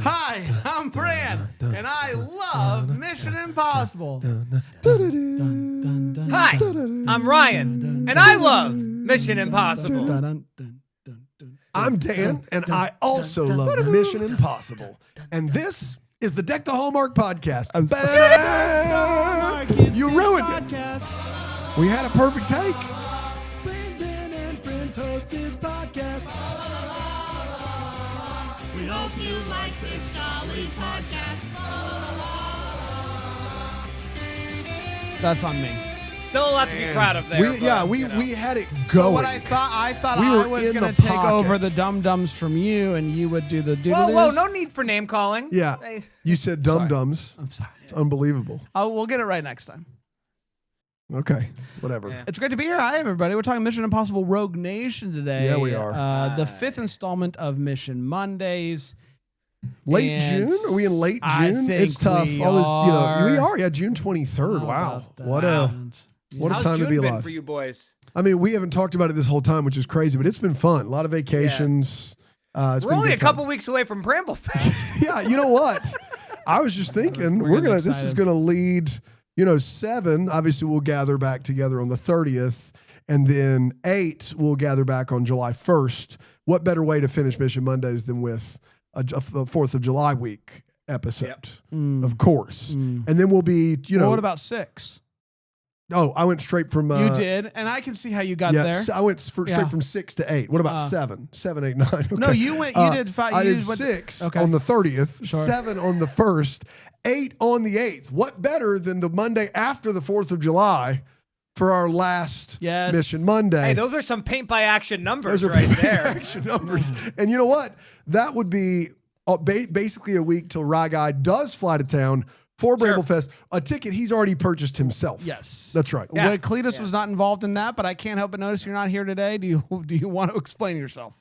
Hi, I'm Bran, and I love Mission Impossible. Hi, I'm Ryan, and I love Mission Impossible. I'm Dan, and I also love Mission Impossible. And this is the Deck the Hallmark podcast. You ruined it. We had a perfect take. Brandon and friends host this podcast. We hope you like this jolly podcast. That's on me. Still a lot to be proud of there. We had it going. So what I thought We I were was in going the to take pocket. over the dum-dums from you, and you would do the doodle-doos. Whoa, no need for name calling. Yeah. You said dum-dums. I'm sorry. It's unbelievable. We'll get it right next time. Okay. Whatever. Yeah. It's great to be here. Hi, everybody. We're talking Mission Impossible Rogue Nation today. Yeah, we are. The fifth installment of Mission Mondays. Late And June? Are we in late I June? think It's tough. we All this, are. we are. Yeah, June 23rd. How Wow. about that? What a How's time June to be been alive. for you boys? I mean, we haven't talked about it this whole time, which is crazy, but it's been fun. A lot of vacations. It's We're been only good a time. couple weeks away from Bramblefest. Yeah, you know what? I was just thinking We're getting this is excited. gonna lead, 7. Obviously, we'll gather back together on the 30th, and then 8 we'll gather back on July 1st. What better way to finish Mission Mondays than with a 4th of July week episode? Of course. And then we'll be, Well, what about 6? Oh, I went straight from. You did, and I can see how you got there. So I went straight from 6 to 8. What about 7? 7, 8, 9. Okay. No, you went. You did 5. I you did went- 6 Okay. on the 30th, Sure. 7 on the 1st, 8 on the 8th. What better than the Monday after the 4th of July for our last Yes. Mission Monday? Hey, those are some paint by action numbers Those are right there. action numbers. And you know what? That would be basically a week till Rye Guy does fly to town for Bramblefest. A ticket he's already purchased himself. Yes, That's right. Yeah. Well, Cletus was not involved in that, but I can't help but notice you're not here today. Do you want to explain yourself?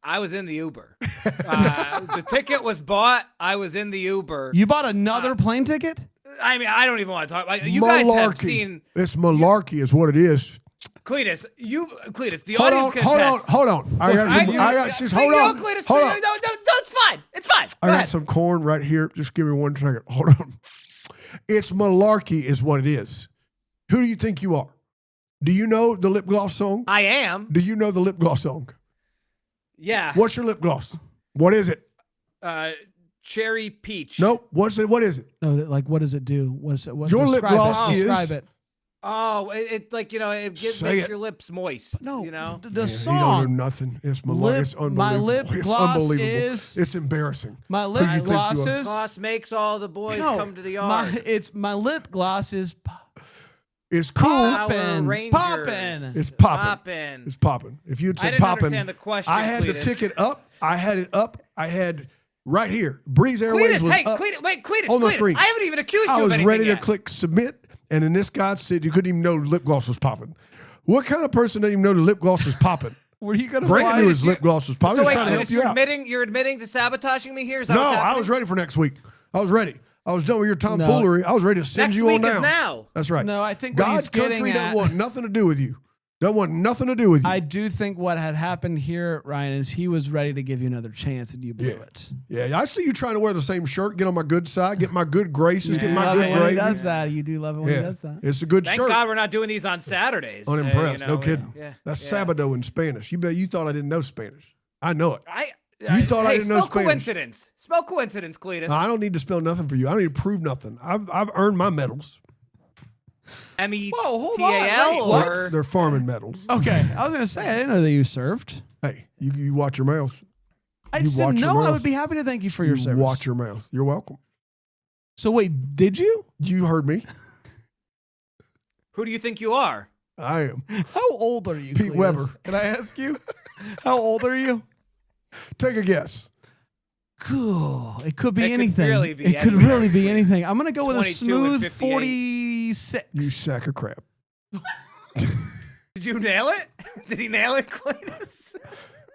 I was in the Uber. The ticket was bought. I was in the Uber. You bought another plane ticket? I mean, I don't even want to talk. You guys have Malarkey. seen It's malarkey is what it is. Cletus. The Hold audience on, can hold on, attest. hold on. I got just hold on. Cletus, Hold no, on. it's fine. It's fine. I Go got ahead. some corn right here. Just give me 1 second. Hold on. It's malarkey is what it is. Who do you think you are? Do you know the lip gloss song? I am. Do you know the lip gloss song? Yeah. What's your lip gloss? What is it? Cherry peach. Nope. What's it? What is it? No, like what does it do? What's it? Your lip describe gloss it. is- Describe it. Oh, it like it Say makes it. your lips moist. No, you know. the Yeah, you don't song. know nothing. It's malarkey. It's unbelievable. My lip it's gloss unbelievable. is- It's embarrassing. My Who lip do you think you are? gloss is. Gloss makes all the boys No, come to the yard. my lip gloss is It's cool. Power poppin', Rangers. poppin'. It's popping. Poppin'. It's popping. If you'd I said didn't popping, understand the question, I had the Cletus. ticket up. I had it up. I had right here. Breeze Airways Cletus, was hey, up Cletus, on the Cletus. screen. I haven't even accused I you of was anything ready to yet. click submit, and then this guy said you couldn't even know lip gloss was popping. What kind of person didn't even know the lip gloss was popping? Were you gonna? Brandon fly? knew his lip gloss was popping. So I was wait, trying to help Cletus, you out. you're admitting to sabotaging me here? Is that No, what's I happening? was ready for next week. I was ready. I was done with your tomfoolery. I was ready to send Next you week on is down. now. That's right. No, I think what God's he's getting country doesn't at- want nothing to do with you. Don't want nothing to do with you. I do think what had happened here, Ryan, is he was ready to give you another chance, and you blew it. Yeah, I see you trying to wear the same shirt, get on my good side, get my good graces, get You my love good it when he grades. does that. You do love it when he Yeah, does that. it's a good Thank shirt. God we're not doing these on Saturdays. Unimpressed, You know, no kidding. Yeah, That's yeah. Sabado in Spanish. You thought I didn't know Spanish. I know it. You thought I didn't know spell Spanish. coincidence. Spell coincidence, Cletus. No, I don't need to spell nothing for you. I don't need to prove nothing. I've earned my medals. Whoa, hold on. METAL Wait, or They're farming medals. Okay, I was gonna say I didn't know that you served. Hey, you watch your mouth. I You just watch didn't your know. I mouth. would be happy to thank you for your You service. watch your mouth. You're welcome. So wait, did you? You heard me. who do you think you are? I am. How old are you, Pete Cletus? Weber. Can I ask you? How old are you? Take a guess. Cool. It could be It could anything. really be it could anything. really be anything. I'm gonna go with a 22 and smooth 58. 46. You sack of crap. Did you nail it? Did he nail it, Cletus?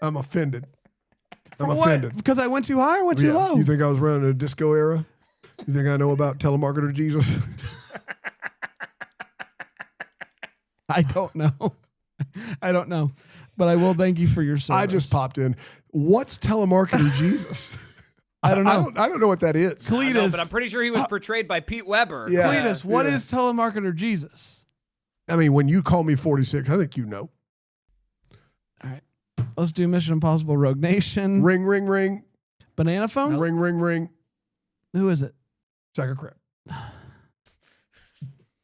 I'm offended. I'm For offended. what? Because I went too high or went too Yeah. low? You think I was running a disco era? You think I know about telemarketer Jesus? I don't know. I don't know. But I will thank you for your service. I just popped in. What's telemarketer Jesus? I don't know. I don't know what that is. I don't know, Cletus. but I'm pretty sure he was portrayed by Pete Weber. Yeah. Cletus, what is telemarketer Jesus? I mean, when you call me 46, I think you know. All right. Let's do Mission Impossible Rogue Nation. Ring, ring, ring. Banana phone? Ring, ring, ring. Who is it? Sack of crap. I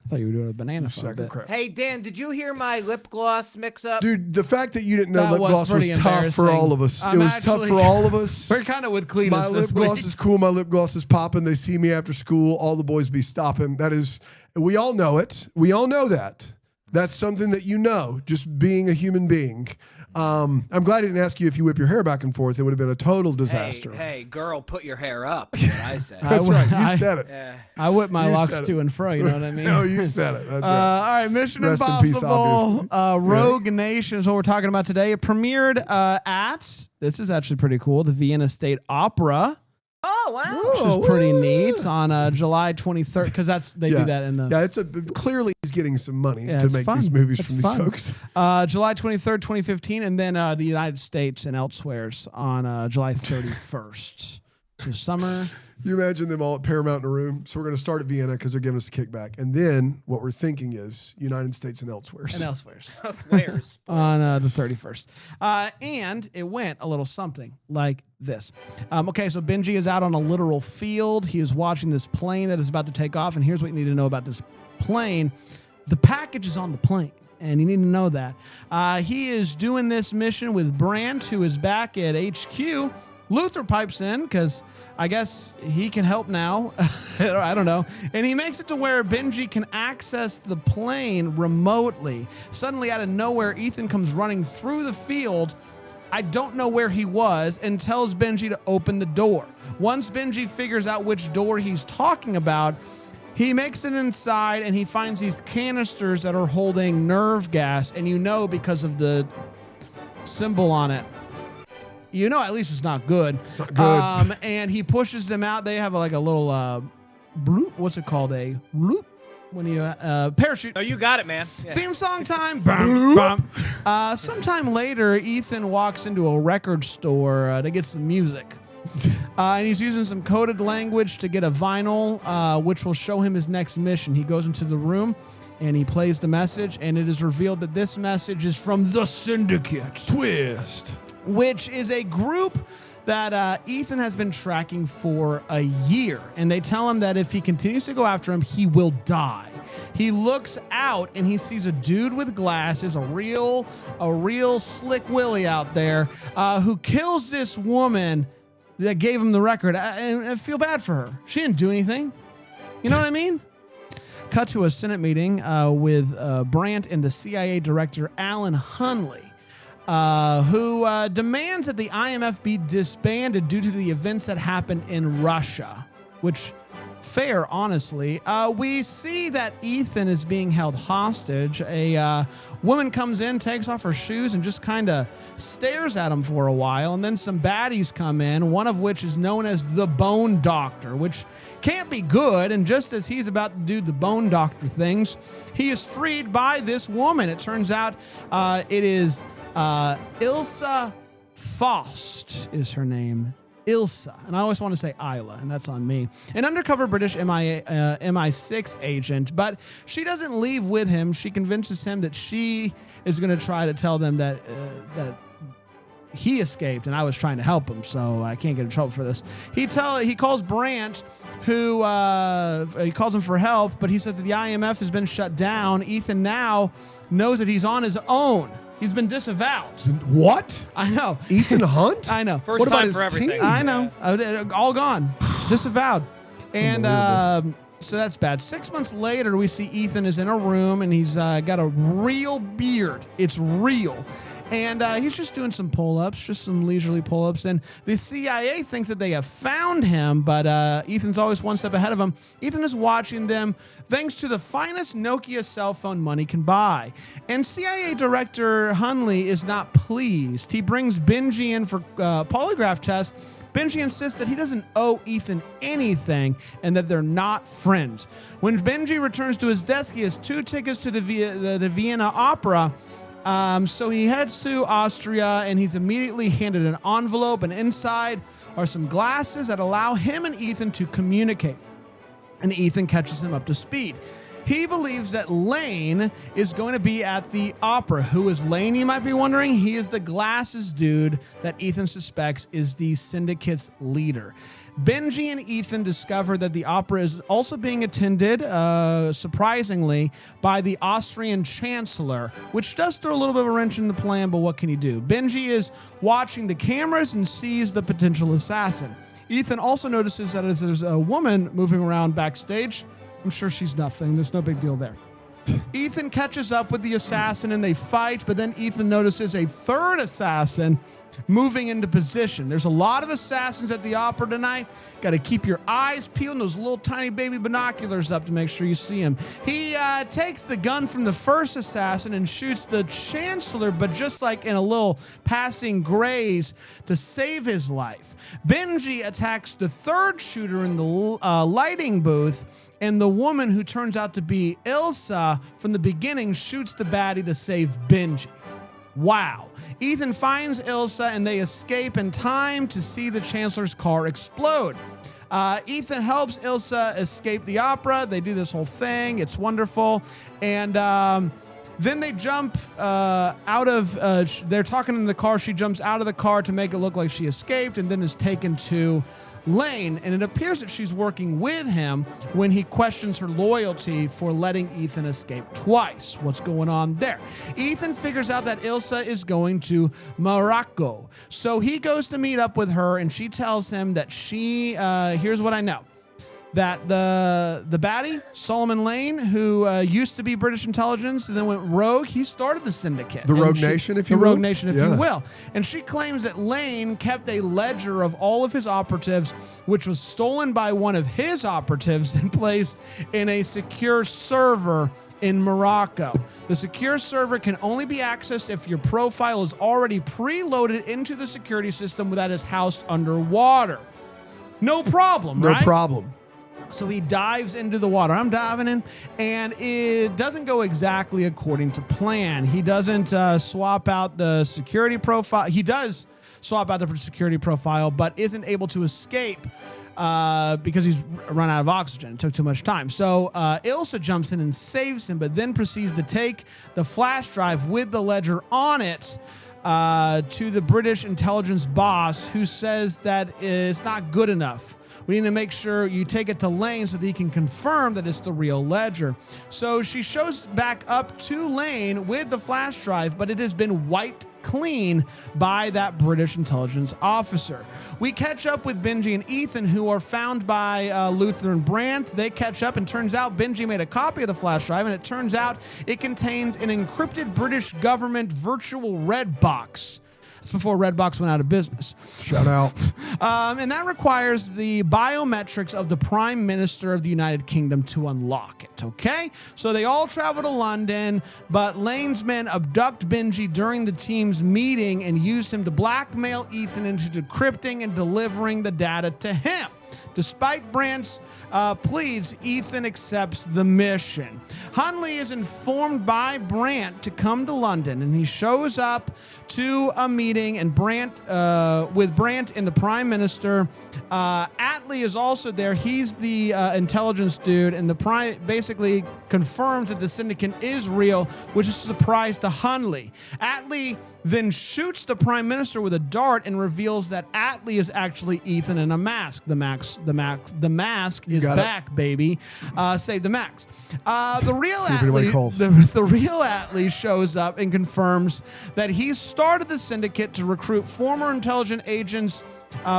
thought you were doing a banana phone. Sack bit. of crap. Hey, Dan, did you hear my lip gloss mix-up? Dude, the fact that you didn't know That lip was gloss was pretty tough for embarrassing. all of us. I'm It was tough actually- for all of us. We're kind of with Cletus My lip this gloss week. is cool. My lip gloss is popping. They see me after school. All the boys be stopping. That is, we all know it. We all know that. That's something that you know, just being a human being. I'm glad I didn't ask you if you whip your hair back and forth. It would have been a total disaster. Hey, girl, put your hair up, is what I say. That's right. You said it. Yeah. I whip my You locks said it. to and fro, you know what I mean? No, you said it. That's right. All right, Mission Rest in peace, Impossible obviously. Rogue Nation is what we're talking about today. It premiered at, this is actually pretty cool, the Vienna State Opera, Oh, wow. Oh, which is pretty woo. neat, on July 23rd, because they do that in the... Yeah, it's clearly he's getting some money Yeah, to it's make fun. these movies It's from fun. these folks. July 23rd, 2015, and then the United States and elsewheres on July 31st. So summer. You imagine them all at Paramount in a room. So we're going to start at Vienna because they're giving us a kickback. And then what we're thinking is United States and elsewhere. And elsewheres. Swears. On the 31st. And it went a little something like this. Okay, so Benji is out on a literal field. He is watching this plane that is about to take off. And here's what you need to know about this plane. The package is on the plane, and you need to know that. He is doing this mission with Brandt, who is back at HQ. Luther pipes in because I guess he can help now. I don't know. And he makes it to where Benji can access the plane remotely. Suddenly, out of nowhere, Ethan comes running through the field. I don't know where he was, and tells Benji to open the door. Once Benji figures out which door he's talking about, he makes it inside and he finds these canisters that are holding nerve gas. And you know, because of the symbol on it, you know, at least it's not good. It's not good. And he pushes them out. They have like a little bloop. What's it called? A bloop when you parachute. Oh, you got it, man. Yeah. Theme song time. Bum, bum. Sometime later, Ethan walks into a record store to get some music. And he's using some coded language to get a vinyl, which will show him his next mission. He goes into the room and he plays the message, and it is revealed that this message is from the Syndicate. Twist. Which is a group that Ethan has been tracking for a year. And they tell him that if he continues to go after him, he will die. He looks out and he sees a dude with glasses, a real slick Willie out there, who kills this woman that gave him the record. And I feel bad for her. She didn't do anything. You know what I mean? Cut to a Senate meeting with Brandt and the CIA director, Alan Hunley. Who demands that the IMF be disbanded due to the events that happened in Russia, which, fair, honestly. We see that Ethan is being held hostage. A woman comes in, takes off her shoes, and just kind of stares at him for a while, and then some baddies come in, one of which is known as the Bone Doctor, which can't be good. And just as he's about to do the Bone Doctor things, he is freed by this woman. It turns out it is... Ilsa Faust is her name. Ilsa. And I always want to say Isla, and that's on me. An undercover British MI6 agent, but she doesn't leave with him. She convinces him that she is going to try to tell them that he escaped and I was trying to help him, so I can't get in trouble for this. He calls Brandt, who he calls him for help, but he said that the IMF has been shut down. Ethan now knows that he's on his own. He's been disavowed. What? I know. Ethan Hunt? I know. First What about time his for everything. team? I know. All gone. Disavowed. And unbelievable. so that's bad. 6 months later, we see Ethan is in a room and he's got a real beard. It's real. And he's just doing some pull-ups, just some leisurely pull-ups. And the CIA thinks that they have found him, but Ethan's always one step ahead of him. Ethan is watching them thanks to the finest Nokia cell phone money can buy. And CIA Director Hunley is not pleased. He brings Benji in for polygraph test. Benji insists that he doesn't owe Ethan anything and that they're not friends. When Benji returns to his desk, he has 2 tickets to the Vienna Opera. So he heads to Austria, and he's immediately handed an envelope, and inside are some glasses that allow him and Ethan to communicate. And Ethan catches him up to speed. He believes that Lane is going to be at the opera. Who is Lane, you might be wondering? He is the glasses dude that Ethan suspects is the syndicate's leader. Benji and Ethan discover that the opera is also being attended, surprisingly, by the Austrian chancellor, which does throw a little bit of a wrench in the plan, but what can he do? Benji is watching the cameras and sees the potential assassin. Ethan also notices that as there's a woman moving around backstage. I'm sure she's nothing. There's no big deal there. Ethan catches up with the assassin and they fight, but then Ethan notices a third assassin moving into position. There's a lot of assassins at the opera tonight. Got to keep your eyes peeled and those little tiny baby binoculars up to make sure you see him. He takes the gun from the first assassin and shoots the chancellor, but just like in a little passing graze to save his life. Benji attacks the third shooter in the lighting booth, and the woman who turns out to be Ilsa from the beginning shoots the baddie to save Benji. Wow. Ethan finds Ilsa and they escape in time to see the Chancellor's car explode. Ethan helps Ilsa escape the opera. They do this whole thing. It's wonderful. And then they jump out of, they're talking in the car. She jumps out of the car to make it look like she escaped and then is taken to Lane, and it appears that she's working with him when he questions her loyalty for letting Ethan escape twice. What's going on there? Ethan figures out that Ilsa is going to Morocco, so he goes to meet up with her, and she tells him that here's what I know. That the baddie, Solomon Lane, who used to be British intelligence and then went rogue, he started the syndicate. The Rogue Nation, if you will. The Rogue Nation, if you will. And she claims that Lane kept a ledger of all of his operatives, which was stolen by one of his operatives and placed in a secure server in Morocco. The secure server can only be accessed if your profile is already preloaded into the security system that is housed underwater. No problem, right? No problem. So he dives into the water. I'm diving in, and it doesn't go exactly according to plan. He doesn't swap out the security profile. He does swap out the security profile, but isn't able to escape because he's run out of oxygen. It took too much time. So Ilsa jumps in and saves him, but then proceeds to take the flash drive with the ledger on it to the British intelligence boss, who says that it's not good enough. We need to make sure you take it to Lane so that he can confirm that it's the real ledger. So she shows back up to Lane with the flash drive, but it has been wiped clean by that British intelligence officer. We catch up with Benji and Ethan, who are found by Luther and Brandt. They catch up, and turns out Benji made a copy of the flash drive, and it turns out it contains an encrypted British government virtual red box. That's before Redbox went out of business. Shout out. And that requires the biometrics of the Prime Minister of the United Kingdom to unlock it, okay? So they all travel to London, but Lane's men abduct Benji during the team's meeting and use him to blackmail Ethan into decrypting and delivering the data to him. Despite Brandt's pleas, Ethan accepts the mission. Hunley is informed by Brandt to come to London, and he shows up to a meeting and with Brandt and the Prime Minister. Atlee is also there. He's the intelligence dude, and the Prime basically confirms that the syndicate is real, which is a surprise to Hunley. Atlee then shoots the Prime Minister with a dart and reveals that Atlee is actually Ethan in a mask. The mask is back, baby. Save the max. The real Atlee shows up and confirms that he started the syndicate to recruit former intelligent agents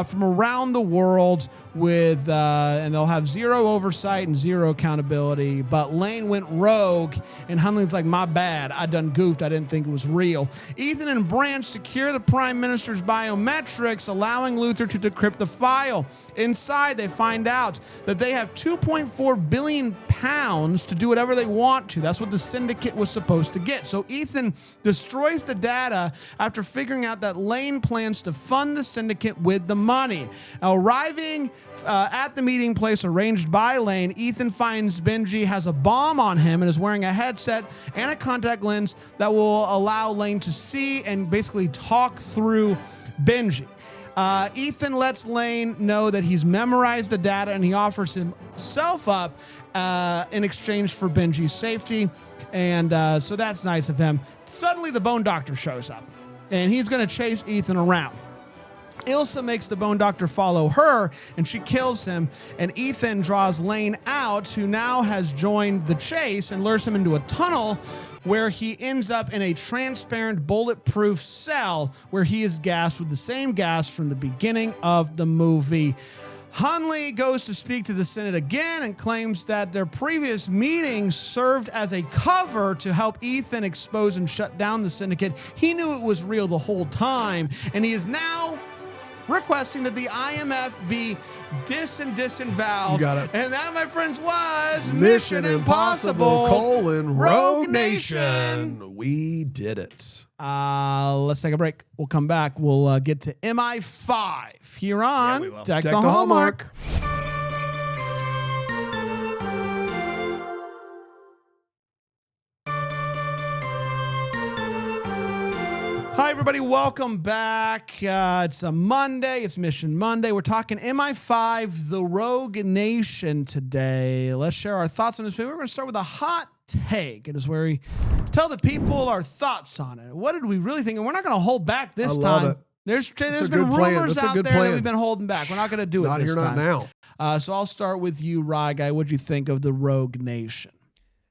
from around the world and they'll have zero oversight and zero accountability. But Lane went rogue, and Hunley's like, my bad, I done goofed, I didn't think it was real. Ethan and Brandt secure the Prime Minister's biometrics, allowing Luther to decrypt the file. Inside, they find out that they have 2.4 billion pounds to do whatever they want to. That's what the syndicate was supposed to get. So Ethan destroys the data after figuring out that Lane plans to fund the syndicate with get the money. Arriving at the meeting place arranged by Lane, Ethan finds Benji has a bomb on him and is wearing a headset and a contact lens that will allow Lane to see and basically talk through Benji. Ethan lets Lane know that he's memorized the data and he offers himself up in exchange for Benji's safety. And so that's nice of him. Suddenly the Bone Doctor shows up and he's going to chase Ethan around. Ilsa makes the Bone Doctor follow her and she kills him, and Ethan draws Lane out, who now has joined the chase, and lures him into a tunnel where he ends up in a transparent bulletproof cell where he is gassed with the same gas from the beginning of the movie. Hunley goes to speak to the Senate again and claims that their previous meetings served as a cover to help Ethan expose and shut down the syndicate. He knew it was real the whole time, and he is now requesting that the IMF be disavowed. You got it. And that, my friends, was Mission Impossible, Rogue Nation. Nation. We did it. Let's take a break. We'll come back. We'll get to MI5 here on we will. Deck Deck the the Hallmark. Hi, everybody. Welcome back. It's a Monday. It's Mission Monday. We're talking MI5, The Rogue Nation today. Let's share our thoughts on this movie. We're going to start with a hot take. It is where we tell the people our thoughts on it. What did we really think? And we're not going to hold back this I love time. it. There's a been good plan. rumors That's a out good there that plan. we've been holding back. We're not going to do it Not this here, time. not now. So I'll start with you, Rye Guy. What'd you think of The Rogue Nation?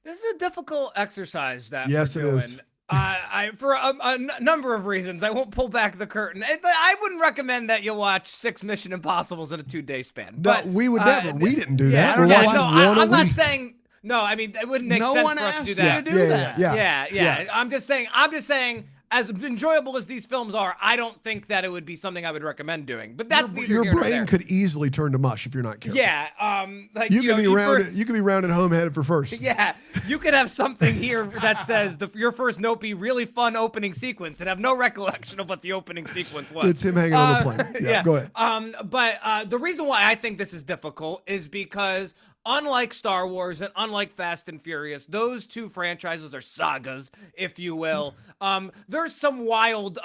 This is a difficult exercise that Yes, we're it doing. is. For a number of reasons, I won't pull back the curtain. But I wouldn't recommend that you watch 6 Mission Impossibles in a 2-day span. No, But we would never. We didn't do yeah, that. We're yeah, watching no, one a I'm not week. saying. No, I mean it wouldn't make No sense one for us to asked do you that. to do that. Yeah. I'm just saying. As enjoyable as these films are, I don't think that it would be something I would recommend doing. But that's neither Your here nor brain there. could easily turn to mush if you're not careful. Yeah, like You could be know, rounded. You could be rounded home headed for first. Yeah, you could have something here that says your first note be really fun opening sequence and have no recollection of what the opening sequence was. It's him hanging on the plane. Yeah, go ahead. But the reason why I think this is difficult is because unlike Star Wars and unlike Fast and Furious, those two franchises are sagas, if you will. There's some wild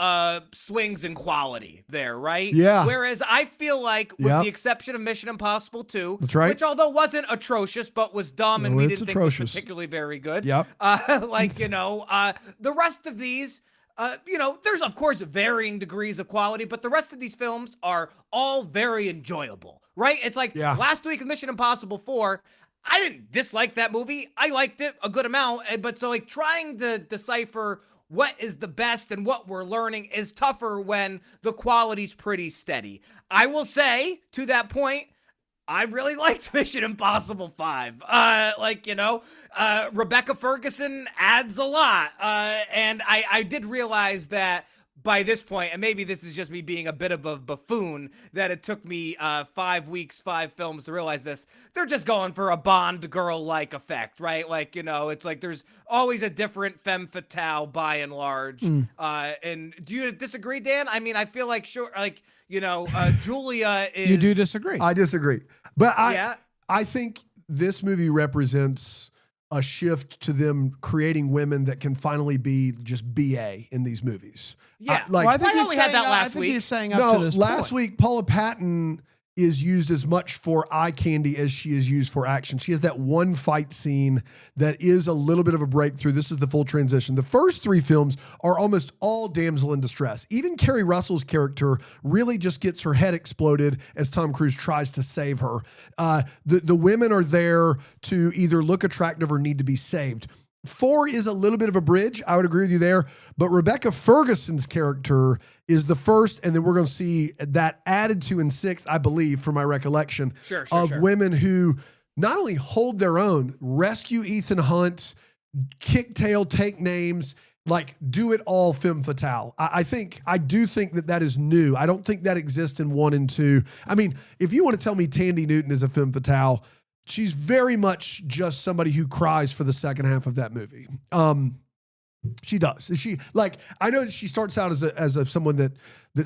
swings in quality there, right? Yeah. Whereas I feel like, with the exception of Mission Impossible 2, That's right. which although wasn't atrocious, but was dumb and No, we it's didn't atrocious. think was particularly very good. Yep. The rest of these, there's of course varying degrees of quality, but the rest of these films are all very enjoyable, right? It's like last week of Mission Impossible 4, I didn't dislike that movie. I liked it a good amount, but so like trying to decipher what is the best and what we're learning is tougher when the quality's pretty steady. I will say, to that point, I really liked Mission Impossible 5. Rebecca Ferguson adds a lot. And I did realize that by this point, and maybe this is just me being a bit of a buffoon, that it took me 5 weeks, 5 films to realize this. They're just going for a Bond girl-like effect, right? It's like there's always a different femme fatale by and large. And do you disagree, Dan? I mean, I feel like Julia is... You do disagree. I disagree. But I think this movie represents a shift to them creating women that can finally be just BA in these movies. Yeah. I think we had that last week. he's saying up to this last point. week, Paula Patton is used as much for eye candy as she is used for action. She has that one fight scene that is a little bit of a breakthrough. This is the full transition. The first 3 films are almost all damsel in distress. Even Kerry Russell's really just gets her head exploded as Tom Cruise tries to save her. The women are there to either look attractive or need to be saved. 4 is a little bit of a bridge. I would agree with you there. But Rebecca Ferguson's character is the first, and then we're going to see that added to in 6th, I believe, from my recollection, Sure. women who not only hold their own, rescue Ethan Hunt, kick tail, take names, do it all femme fatale. I do think that is new. I don't think that exists in 1 and 2. I mean, if you want to tell me Tandy Newton is a femme fatale, she's very much just somebody who cries for the second half of that movie. She does. She like I know that she starts out as a someone that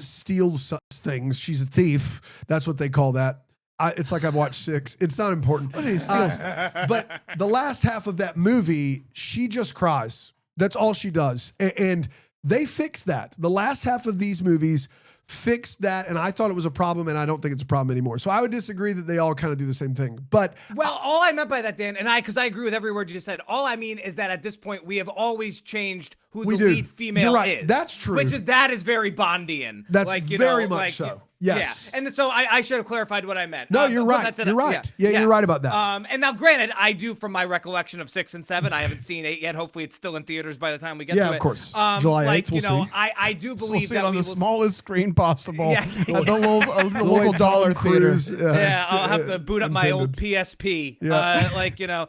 steals things. She's a thief. That's what they call that. It's like I've watched 6. It's not important. But the last half of that movie, she just cries. That's all she does. And they fixed that. The last half of these movies fixed that, and I thought it was a problem, and I don't think it's a problem anymore. So I would disagree that they all kind of do the same thing. But well, all I meant by that, Dan, and because I agree with every word you just said. All I mean is that at this point we have always changed who the lead female is. That's true. That is very Bondian. That's like, very much so. Yes. Yeah. And so I should have clarified what I meant. No, you're right. You're right. Yeah, you're right about that. And now, granted, I do, from my recollection of 6 and 7, I haven't seen 8 yet. Hopefully, it's still in theaters by the time we get to it. Yeah, of course. July 8th, we'll see. I do believe we'll see that it on we the will smallest screen possible. Yeah. At the local dollar theater. Yeah, I'll have to boot up my old PSP. Yeah.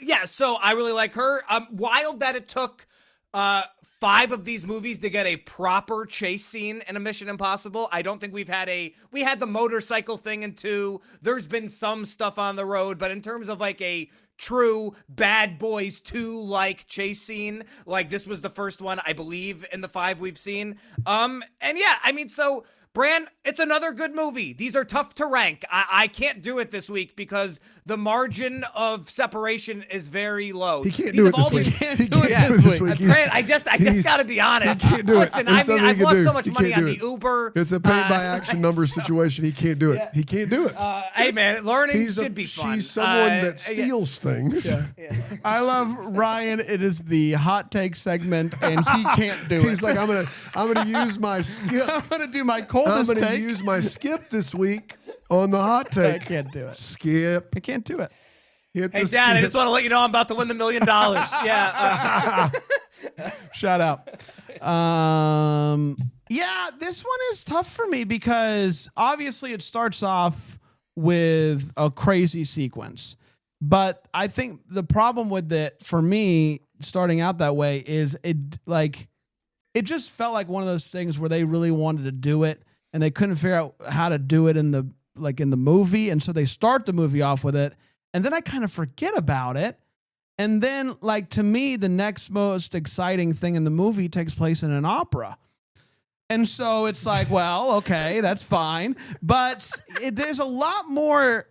Yeah, so I really like her. Wild that it took 5 of these movies to get a proper chase scene in a Mission Impossible. I don't think we had the motorcycle thing in 2. There's been some stuff on the road, but in terms of like a true Bad Boys 2 like chase scene, like this was the first one, I believe, in the 5 we've seen. And yeah, I mean, so Bran, it's another good movie. These are tough to rank. I can't do it this week because the margin of separation is very low. He can't do it this week. He can't do it this week. Bran, I just got to be honest. He can't do it. Listen, I've lost so much money on the Uber. It's a paint by action numbers situation. He can't do it. He can't do it. Hey, man, learning should be fun. She's someone that steals things. Yeah. I love Ryan. It is the hot take segment, and he can't do it. He's like, I'm gonna use my skip. I'm gonna do my coldest I'm gonna take. use my skip this week on the hot take. I can't do it. Skip. I can't do it. Hey, Dad, I just want to let you know I'm about to win the $1 million. Yeah. Shout out. Yeah, this one is tough for me because obviously it starts off with a crazy sequence. But I think the problem with it for me starting out that way is it just felt like one of those things where they really wanted to do it and they couldn't figure out how to do it in the movie. And so they start the movie off with it. And then I kind of forget about it. And then, like, to me, the next most exciting thing in the movie takes place in an opera. And so it's like, well, okay, that's fine. But there's a lot more.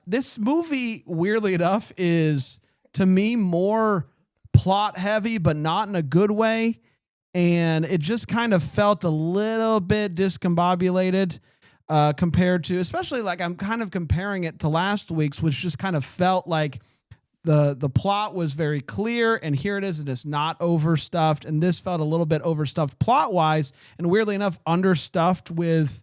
This movie, weirdly enough, is, to me, more plot heavy, but not in a good way. And it just kind of felt a little bit discombobulated. Compared to, especially like I'm kind of comparing it to last week's, which just kind of felt like the plot was very clear, and here it is, and it's not overstuffed. And this felt a little bit overstuffed plot wise, and weirdly enough, understuffed with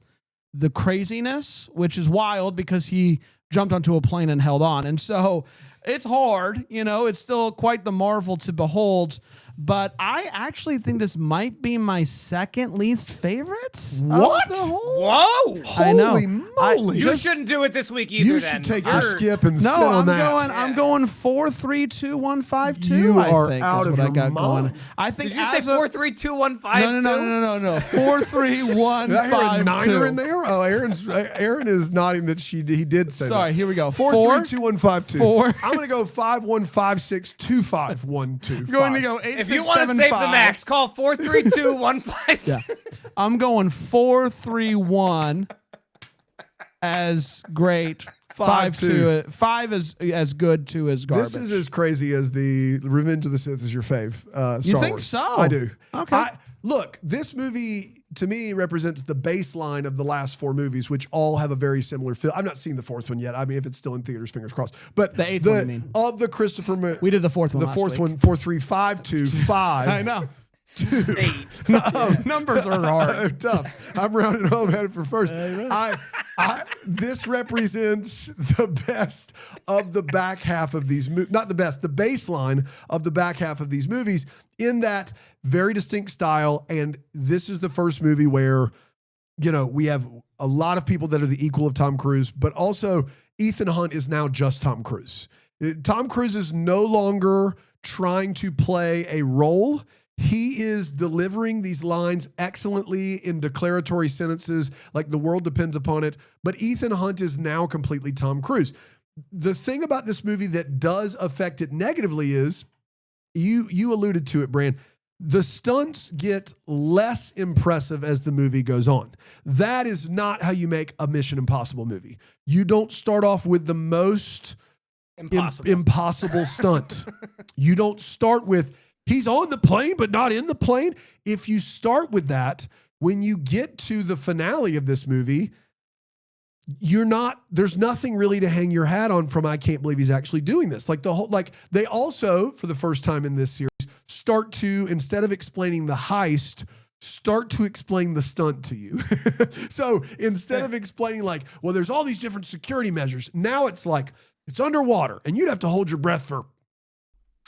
the craziness, which is wild because he jumped onto a plane and held on. And so it's hard, it's still quite the marvel to behold. But I actually think this might be my second least favorite. What? Whoa! I know. Holy moly! You shouldn't do it this week either. You should take your skip and sit on that. I'm going 4, 3, 2, 1, 5, 2. You I are think out is of what your I got mind. going. I think. Did you say 4, 3, 2, 1, 5? No. 4, 3, 1, Did I hear 5, a 9er 2. in there? Oh, Aaron is nodding that he did say. Sorry, that. here we go. 4, 3, 2, 1, 5, 2. 4. I'm going to go 5, 1, 5, 6, 2, 5, 1, 2. I'm going to go 8, If 6, you want to 7, save 5. the max, call 4, 3, 2, 1, 5. Yeah, I'm going 4, 3, 1 as great. 5, 2. 5 is as good. 2 is garbage. This is as crazy as the Revenge of the Sith is your fave. Star You think Wars. so? I do. Okay. Look, this movie to me represents the baseline of the last 4 movies, which all have a very similar feel. I've not seen the 4th one yet. I mean, if it's still in theaters, fingers crossed. But The 8th one, you mean? Of the Christopher, We did the 4th one. the last 4th week. one, 4, 3, 5, 2, 5. I know. 2. Numbers are hard. They're tough. I'm rounding home headed for first. This represents the best of the back half of these movies. Not the best, the baseline of the back half of these movies in that very distinct style. And this is the first movie where, we have a lot of people that are the equal of Tom Cruise, but also Ethan Hunt is now just Tom Cruise. Tom Cruise is no longer trying to play a role. He is delivering these lines excellently in declaratory sentences, like the world depends upon it. But Ethan Hunt is now completely Tom Cruise. The thing about this movie that does affect it negatively is you alluded to it, Brand. The stunts get less impressive as the movie goes on. That is not how you make a Mission Impossible movie. You don't start off with the most impossible stunt. You don't start with, he's on the plane, but not in the plane. If you start with that, when you get to the finale of this movie, there's nothing really to hang your hat on from, I can't believe he's actually doing this. They also, for the first time in this series, start to, instead of explaining the heist, start to explain the stunt to you. So instead of explaining well, there's all these different security measures, now it's it's underwater and you'd have to hold your breath for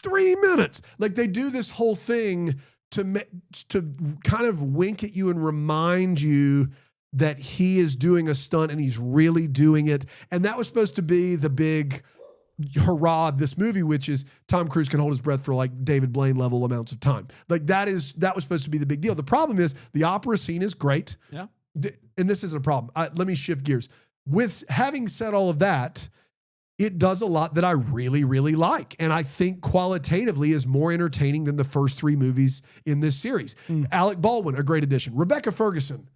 3 minutes. They do this whole thing to kind of wink at you and remind you that he is doing a stunt and he's really doing it. And that was supposed to be the big hurrah of this movie, which is Tom Cruise can hold his breath for David Blaine level amounts of time. That was supposed to be the big deal. The problem is the opera scene is great. Yeah. And this isn't a problem. Let me shift gears. With having said all of that, it does a lot that I really, really like. And I think qualitatively is more entertaining than the first 3 movies in this series. Alec Baldwin, a great addition. Rebecca Ferguson,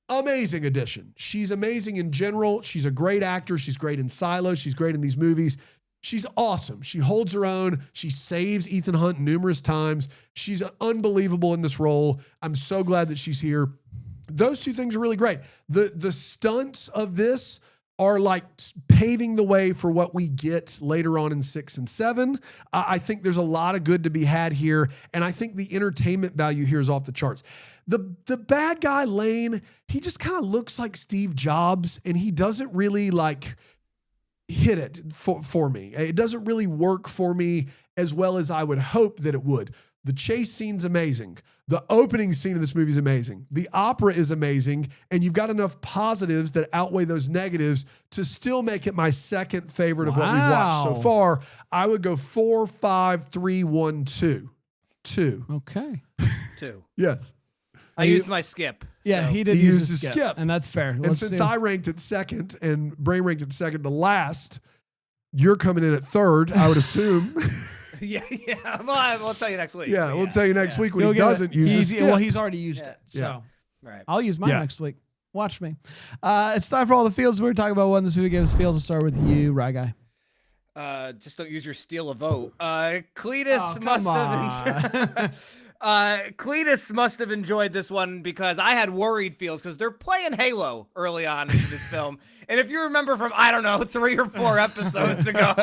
amazing addition. She's amazing in general. She's a great actor. She's great in Silo. She's great in these movies. She's awesome. She holds her own. She saves Ethan Hunt numerous times. She's unbelievable in this role. I'm so glad that she's here. Those 2 things are really great. The stunts of this are paving the way for what we get later on in 6 and 7. I think there's a lot of good to be had here. And I think the entertainment value here is off the charts. The bad guy, Lane, he just kind of looks like Steve Jobs, and he doesn't really hit it for me. It doesn't really work for me as well as I would hope that it would. The chase scene's amazing. The opening scene of this movie is amazing. The opera is amazing. And you've got enough positives that outweigh those negatives to still make it my second favorite of what we've watched so far. I would go 4, 5, 3, 1, 2. 2. Okay. 2. Yes. I used my skip. Yeah, so. he did use his skip. And that's fair. And since I ranked it second and Brain ranked it second to last, you're coming in at third, I would assume. Yeah. Well, we'll tell you next week. Yeah, we'll tell you next week when he doesn't use his skip. Well, he's already used it. So right. I'll use mine next week. Watch me. It's time for all the fields. We're talking about what this movie gives feels. I'll start with you, Rye Guy. Just don't use your steal a vote. Cletus must have enjoyed this one because I had worried feels because they're playing Halo early on in this film. And if you remember from, 3 or 4 episodes ago,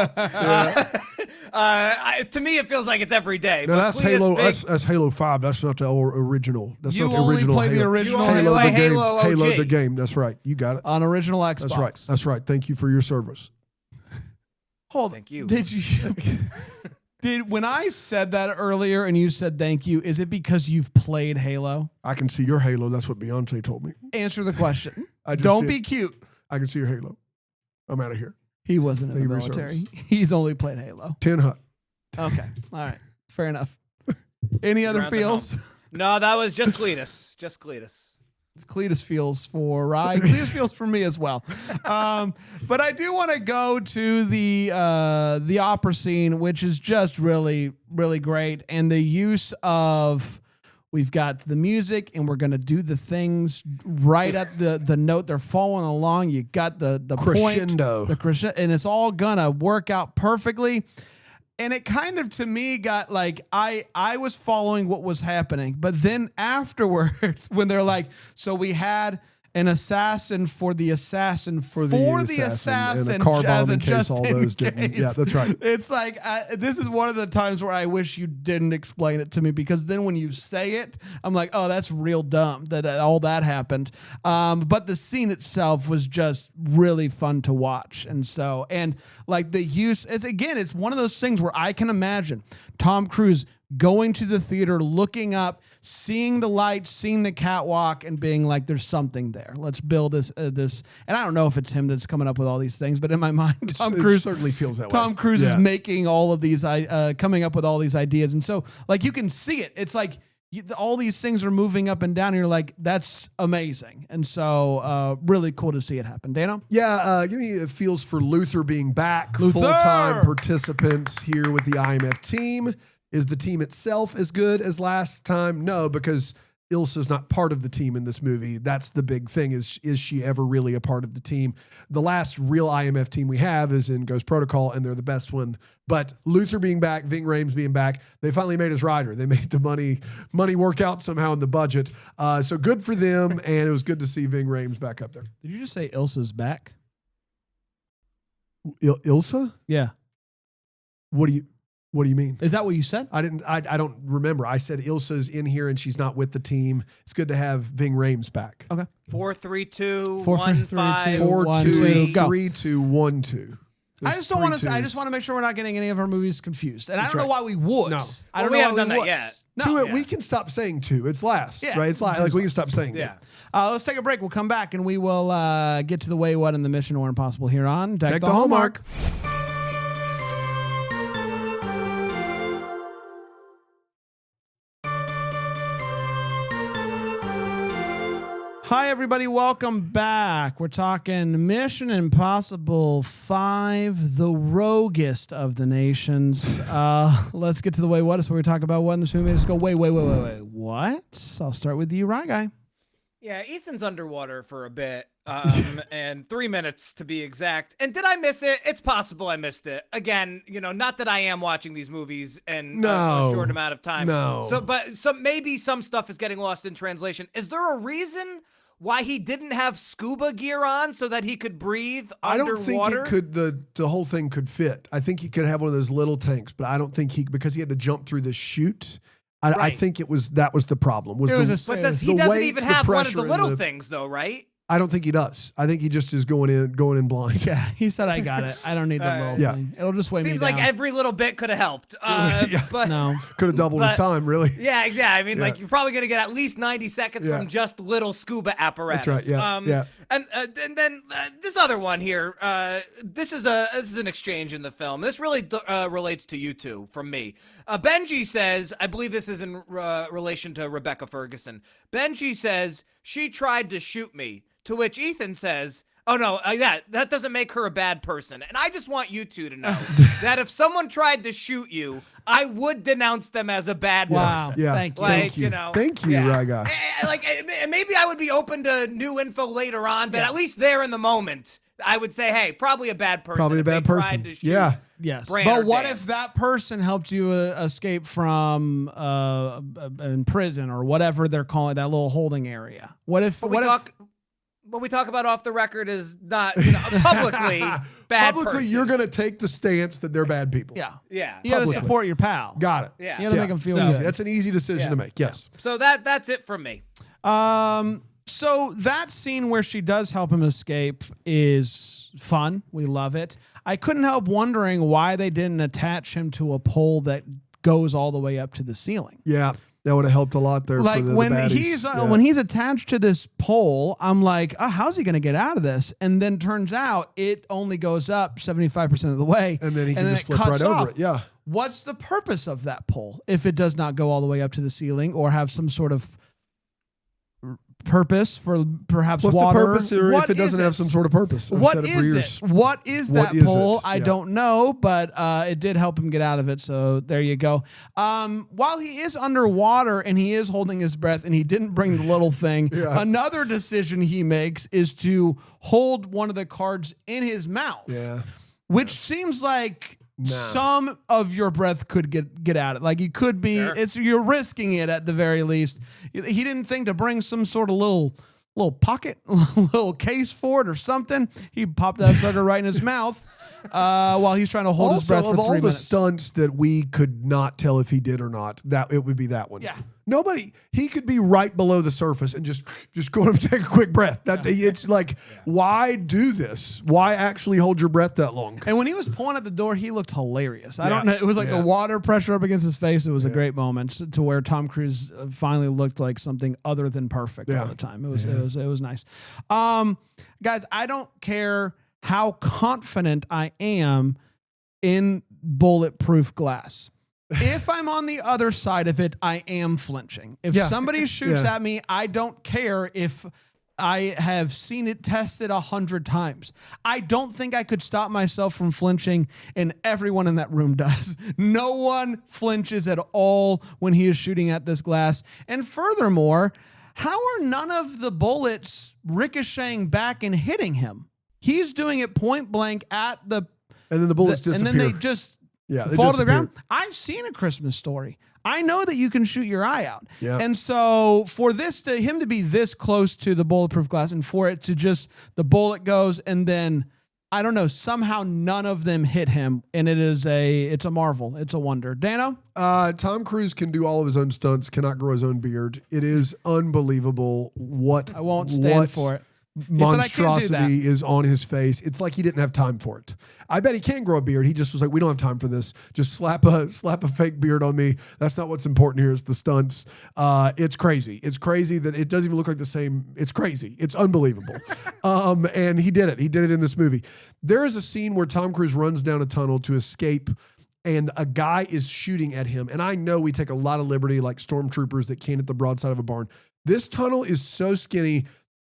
to me, it feels like it's every day. No, that's Halo. That's Halo 5. That's not the original. That's you not the original. Play Halo. The original Halo the game. Halo the game. That's right. You got it. On original Xbox. That's right. Thank you for your service. Hold on. Thank you. Did you? When I said that earlier and you said thank you, is it because you've played Halo? I can see your Halo. That's what Beyonce told me. Answer the question. Don't be cute. I can see your Halo. I'm out of here. He wasn't in the military. He's only played Halo. 10 Hut. Okay. All right. Fair enough. Any other feels? No, that was just Cletus. Just Cletus. Cletus feels for Rye. Cletus feels for me as well. But I do want to go to the opera scene, which is just really, really great. And the use of, we've got the music and we're going to do the things right at the note. They're following along. You got the crescendo. Point, the crescendo, and it's all going to work out perfectly. And it kind of, to me, got I was following what was happening. But then afterwards, when they're like, so we had an assassin for the assassin and a car bomb in case all those didn't. Yeah, that's right. It's like, this is one of the times where I wish you didn't explain it to me, because then when you say it, I'm like, oh, that's real dumb that all that happened. But the scene itself was just really fun to watch. And the use, it's one of those things where I can imagine Tom Cruise going to the theater, looking up, seeing the lights, seeing the catwalk, and being like, there's something there. Let's build this. And I don't know if it's him that's coming up with all these things, but in my mind, Tom Cruise certainly feels that way. Tom Cruise is making all of these, coming up with all these ideas. And so, you can see it. It's like all these things are moving up and down, and you're like, that's amazing. And so, really cool to see it happen. Dana? Yeah, give me feels for Luther being back, full-time participant here with the IMF team. Is the team itself as good as last time? No, because Ilsa's not part of the team in this movie. That's the big thing is she ever really a part of the team? The last real IMF team we have is in Ghost Protocol, and they're the best one. But Luther being back, Ving Rhames being back, they finally made his rider. They made the money work out somehow in the budget. So good for them, and it was good to see Ving Rhames back up there. Did you just say Ilsa's back? Ilsa? Yeah. What do you mean? Is that what you said? I don't remember. I said Ilsa's in here and she's not with the team. It's good to have Ving Rhames back. Okay. 4, 3, 2, 4, 1, 3, 5, 4, 1, 2, 2, go. 3, 2, 1, 2. I just don't want to. I just want to make sure we're not getting any of our movies confused, and I don't know why we would. No. I don't we know haven't why done we that would. yet. No, we can stop saying 2. It's last, Yeah. right? It's like we can stop saying 2. Yeah. Let's take a break. We'll come back and we will get to the way, what, and the mission or impossible here on Deck the Hallmark. Hi, everybody. Welcome back. We're talking Mission Impossible 5, the roguest of the nations. Let's get to the way what is where we talk about what in this movie. Just go, wait. What? I'll start with you, right, guy. Yeah, Ethan's underwater for a bit, and 3 minutes to be exact. And did I miss it? It's possible I missed it. Again, not that I am watching these movies in a short amount of time. No. So maybe some stuff is getting lost in translation. Is there a reason why he didn't have scuba gear on so that he could breathe underwater? I don't think it could. The whole thing could fit. I think he could have one of those little tanks, but I don't think because he had to jump through the chute. I think that was the problem. But he doesn't even have one of the little things, though, right? I don't think he does. I think he just is going in blind. Yeah, he said, I got it. I don't need the little thing. It'll just weigh me down. Seems like every little bit could have helped. But no. Could have doubled his time, really. Yeah. I mean, like, you're probably going to get at least 90 seconds from just little scuba apparatus. That's right, yeah. And then this other one here, this is an exchange in the film. This really relates to you two from me. Benji says, I believe this is in relation to Rebecca Ferguson. Benji says, she tried to shoot me. To which Ethan says, oh, no, that doesn't make her a bad person. And I just want you two to know that if someone tried to shoot you, I would denounce them as a bad person. Yeah. Thank you. Thank you. Thank you, Raga. Maybe I would be open to new info later on, but at least there in the moment, I would say, hey, probably a bad person. Probably a bad person. Yeah. Yes. Brand But or what Dan. if that person helped you escape from in prison or whatever they're calling that little holding area? What we talk about off the record is not publicly bad Publicly, person. you're going to take the stance that they're bad people. Yeah. Yeah. You got to Publicly. support your pal. Got it. Yeah. You got to make them feel Easy. good. That's an easy decision to make. Yes. So that's it from me. So that scene where she does help him escape is fun. We love it. I couldn't help wondering why they didn't attach him to a pole that goes all the way up to the ceiling. Yeah. That would have helped a lot there. Like for the when baddies. when he's attached to this pole, I'm like, oh, how's he going to get out of this? And then turns out it only goes up 75% of the way, and then he can just it flip cuts right off. over it. Yeah. What's the purpose of that pole if it does not go all the way up to the ceiling or have some sort of purpose for perhaps What's water? the purpose, or What if it doesn't is have some sort of purpose? I've What said it for is years. it? What is What that is pole? it? I Yeah. don't know, but it did help him get out of it. So there you go. While he is underwater and he is holding his breath and he didn't bring the little thing, another decision he makes is to hold one of the cards in his mouth. Yeah. Which seems like some of your breath could get out of it. Like you could be, you're risking it at the very least. He didn't think to bring some sort of little pocket, little case for it or something. He popped that sucker right in his mouth while he's trying to hold his breath for 3 minutes. Of all the stunts that we could not tell if he did or not, that it would be that one. Yeah. Nobody, he could be right below the surface and just go and take a quick breath. It's like, why do this? Why actually hold your breath that long? And when he was pulling at the door, he looked hilarious. I don't know. It was like the water pressure up against his face. It was a great moment to where Tom Cruise finally looked like something other than perfect all the time. It was nice. Guys, I don't care how confident I am in bulletproof glass. If I'm on the other side of it, I am flinching. If somebody shoots at me, I don't care if I have seen it tested 100 times. I don't think I could stop myself from flinching, and everyone in that room does. No one flinches at all when he is shooting at this glass. And furthermore, how are none of the bullets ricocheting back and hitting him? He's doing it point blank at the... And then the bullets disappear. And then they just fall to the ground. I've seen A Christmas Story. I know that you can shoot your eye out. Yeah. And so for him to be this close to the bulletproof glass and for it to just, the bullet goes and then, I don't know, somehow none of them hit him. And it's a marvel. It's a wonder. Dano? Tom Cruise can do all of his own stunts, cannot grow his own beard. It is unbelievable I won't stand for it. Monstrosity is on his face. It's like he didn't have time for it. I bet he can grow a beard. He just was like, we don't have time for this. Just slap a fake beard on me. That's not what's important here. It's the stunts. It's crazy. It's crazy that it doesn't even look like the same. It's crazy. It's unbelievable. And he did it. He did it in this movie. There is a scene where Tom Cruise runs down a tunnel to escape, and a guy is shooting at him. And I know we take a lot of liberty, like stormtroopers that can't hit the broadside of a barn. This tunnel is so skinny,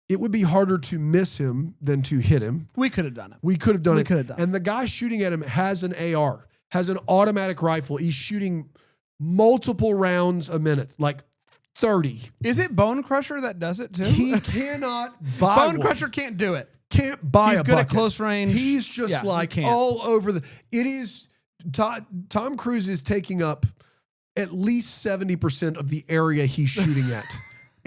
it would be harder to miss him than to hit him. We could have done it. We could have done it. And the guy shooting at him has an AR, has an automatic rifle. He's shooting multiple rounds a minute, like 30. Is it Bone Crusher that does it too? He cannot buy Bone one. Crusher can't do it. Can't buy He's a good bucket. at close range. He's just like all over it is, Tom Cruise is taking up at least 70% of the area he's shooting at.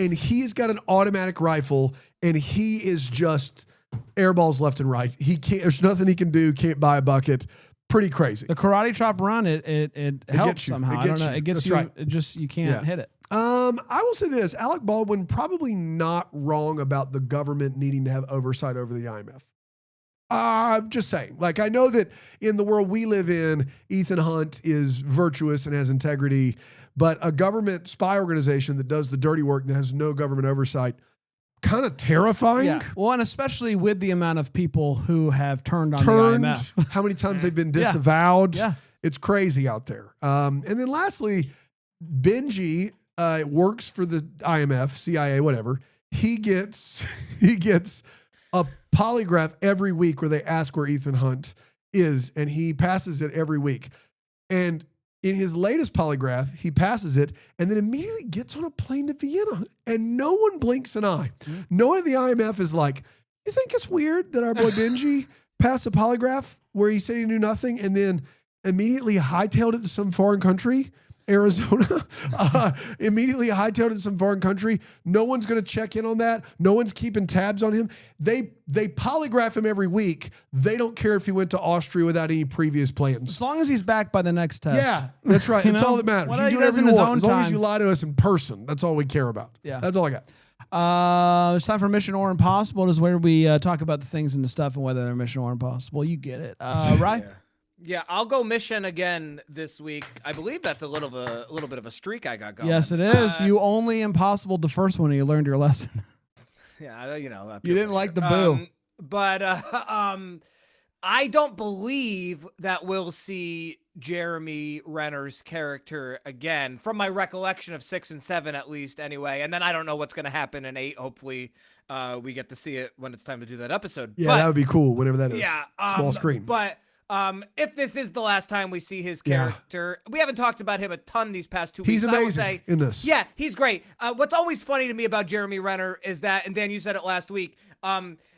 And he's got an automatic rifle, and he is just airballs left and right. He can't. There's nothing he can do. Can't buy a bucket. Pretty crazy. The karate chop run, it helps somehow. I don't know. It gets you. Right. It just you can't hit it. I will say this: Alec Baldwin probably not wrong about the government needing to have oversight over the IMF. I'm just saying. Like, I know that in the world we live in, Ethan Hunt is virtuous and has integrity. But a government spy organization that does the dirty work that has no government oversight, kind of terrifying. Yeah. Well, and especially with the amount of people who have turned on the IMF. How many times they've been disavowed. Yeah. It's crazy out there. And then lastly, Benji works for the IMF, CIA, whatever. He gets a polygraph every week where they ask where Ethan Hunt is, and he passes it every week. And in his latest polygraph, he passes it and then immediately gets on a plane to Vienna, and no one blinks an eye. Mm-hmm. No one at the IMF is like, you think it's weird that our boy Benji passed a polygraph where he said he knew nothing and then immediately hightailed it to some foreign country? Arizona, immediately hightailed it to some foreign country. No one's going to check in on that. No one's keeping tabs on him. They polygraph him every week. They don't care if he went to Austria without any previous plans. As long as he's back by the next test. Yeah, that's right. That's all that matters. You do whatever you want. As long as you lie to us in person. That's all we care about. Yeah. That's all I got. It's time for Mission or Impossible. It is where we talk about the things and the stuff and whether they're mission or impossible. You get it. Right? Yeah, I'll go mission again this week. I believe that's a little bit of a streak I got going. Yes, it is. You only impossible the first one and you learned your lesson. Yeah, you didn't like the boo. But I don't believe that we'll see Jeremy Renner's character again, from my recollection of 6 and 7 at least anyway. And then I don't know what's going to happen in 8. Hopefully we get to see it when it's time to do that episode. Yeah, that would be cool, whatever that is. Yeah. Small screen. But if this is the last time we see his character, we haven't talked about him a ton these past 2 weeks. He's amazing in this. Yeah, he's great. What's always funny to me about Jeremy Renner is that, and Dan, you said it last week,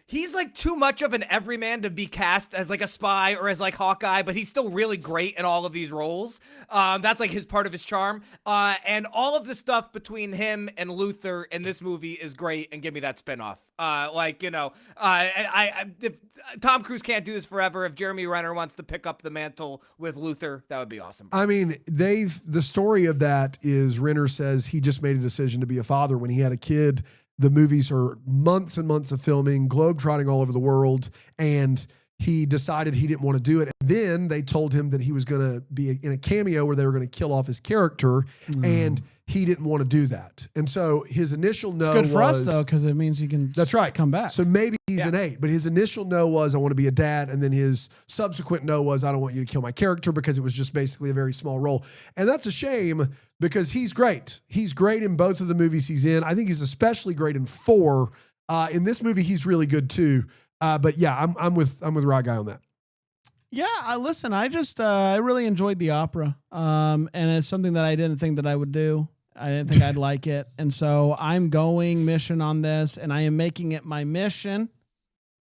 he's like too much of an everyman to be cast as like a spy or as like Hawkeye, but he's still really great in all of these roles. That's like his part of his charm. And all of the stuff between him and Luther in this movie is great, and give me that spinoff. If Tom Cruise can't do this forever, if Jeremy Renner wants to pick up the mantle with Luther, that would be awesome. I mean, the story of that is Renner says he just made a decision to be a father when he had a kid. The movies are months and months of filming, globetrotting all over the world, and he decided he didn't want to do it. And then they told him that he was going to be in a cameo where they were going to kill off his character, and he didn't want to do that. And so his initial no was... It's good for us, though, because it means he can come back. So maybe he's an 8, but his initial no was, I want to be a dad, and then his subsequent no was, I don't want you to kill my character, because it was just basically a very small role. And that's a shame, because he's great. He's great in both of the movies he's in. I think he's especially great in 4. In this movie, he's really good too. But yeah, I'm with Rod Guy on that. Yeah, I really enjoyed the opera. And it's something that I didn't think that I would do. I didn't think I'd like it. And so I'm going mission on this, and I am making it my mission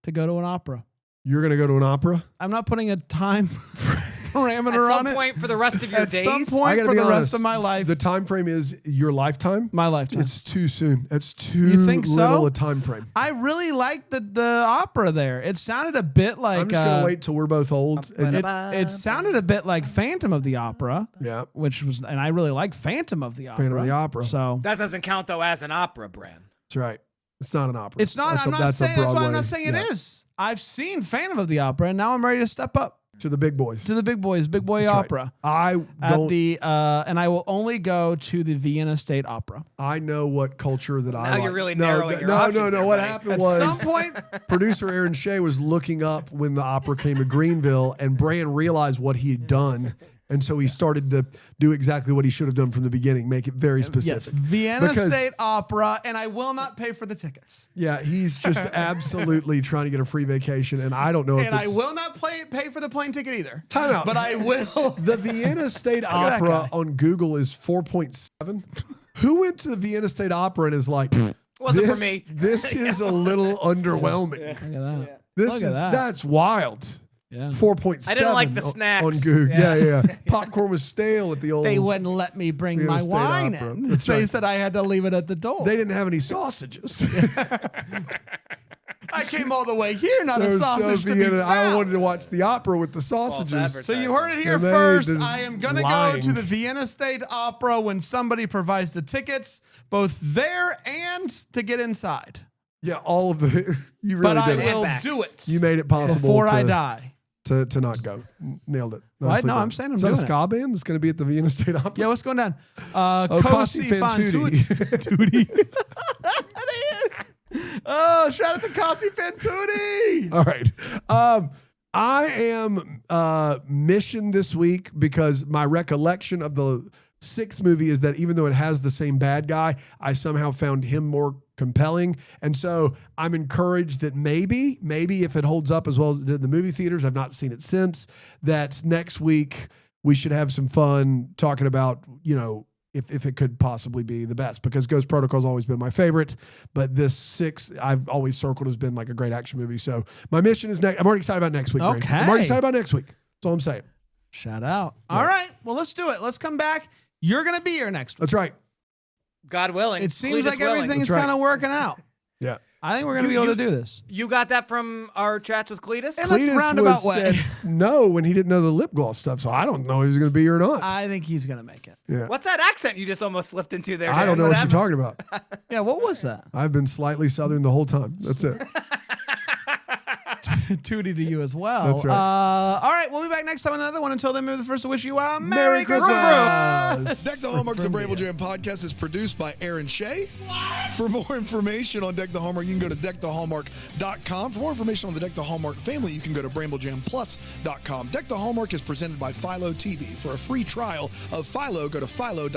to go to an opera. You're going to go to an opera? I'm not putting a time parameter on it. At some point for the rest of your days? At some point for the rest of my life. The time frame is your lifetime? My lifetime. It's too soon. It's too You think little so? a time frame. I really liked the opera there. It sounded a bit like... I'm just going to wait till we're both old. And it sounded a bit like Phantom of the Opera. Yeah. And I really like Phantom of the Opera. Phantom of the Opera. So that doesn't count though as an opera, Brand. That's right. It's not an opera. It's not. That's why I'm not saying it is. I've seen Phantom of the Opera, and now I'm ready to step up to the big boys. To the big boys, big boy That's opera. Right. And I will only go to the Vienna State Opera. I know what culture that I like. Now you're really narrowing your options. No. What happened was at some point, producer Aaron Shea was looking up when the opera came to Greenville, and Bran realized what he had done. And so he started to do exactly what he should have done from the beginning, make it very specific. Yes, Vienna State Opera, and I will not pay for the tickets. Yeah, he's just absolutely trying to get a free vacation, and I don't know if I will not pay for the plane ticket either. Time out. But I will. The Vienna State Opera on Google is 4.7. Who went to the Vienna State Opera and is like, wasn't for me. This is a little underwhelming. Look at that. Look at that. That's wild. Yeah. 4.7. I didn't like the snacks on Google. Yeah. Popcorn was stale at the old. They wouldn't let me bring my wine in. They said I had to leave it at the door. They didn't have any sausages. I came all the way here, not a sausage to be found. I wanted to watch the opera with the sausages. So you heard it here first. I am going to go to the Vienna State Opera when somebody provides the tickets, both there and to get inside. Yeah, all of the. You really but did I will do it. You made it possible before I die. To not go. Nailed it. Right? No, I'm saying I'm doing it. Is that a ska band that's going to be at the Vienna State Opera? Yeah, what's going down? Cosi fan Tutti. Oh, shout out to Cosi fan Tutti. All right. I am mission this week because my recollection of the sixth movie is that even though it has the same bad guy, I somehow found him more compelling. And so I'm encouraged that maybe if it holds up as well as it did in the movie theaters, I've not seen it since, that next week we should have some fun talking about, if it could possibly be the best, because Ghost Protocol's always been my favorite, but this six I've always circled has been like a great action movie. So my mission is next. I'm already excited about next week. Okay. I'm already excited about next week. That's all I'm saying. Shout out. Yeah. All right. Well, let's do it. Let's come back. You're going to be here next week. That's right. God willing. It seems like everything is kind of working out. Yeah. I think we're going to be able to do this. You got that from our chats with Cletus? Cletus said no when he didn't know the lip gloss stuff, so I don't know if he's going to be here or not. I think he's going to make it. Yeah. What's that accent you just almost slipped into there? I don't know what you're talking about. Yeah, what was that? I've been slightly Southern the whole time. That's it. Tootie to you as well. That's right. All right, we'll be back next time with another one. Until then, move the first to wish you a Merry Christmas. Deck the Hallmarks of Bramble Jam podcast is produced by Aaron Shea. What? For more information on Deck the Hallmark, you can go to deckthehallmark.com. For more information on the Deck the Hallmark family, you can go to bramblejamplus.com. Deck the Hallmark is presented by Philo TV. For a free trial of Philo, go to philo.tv/DTH.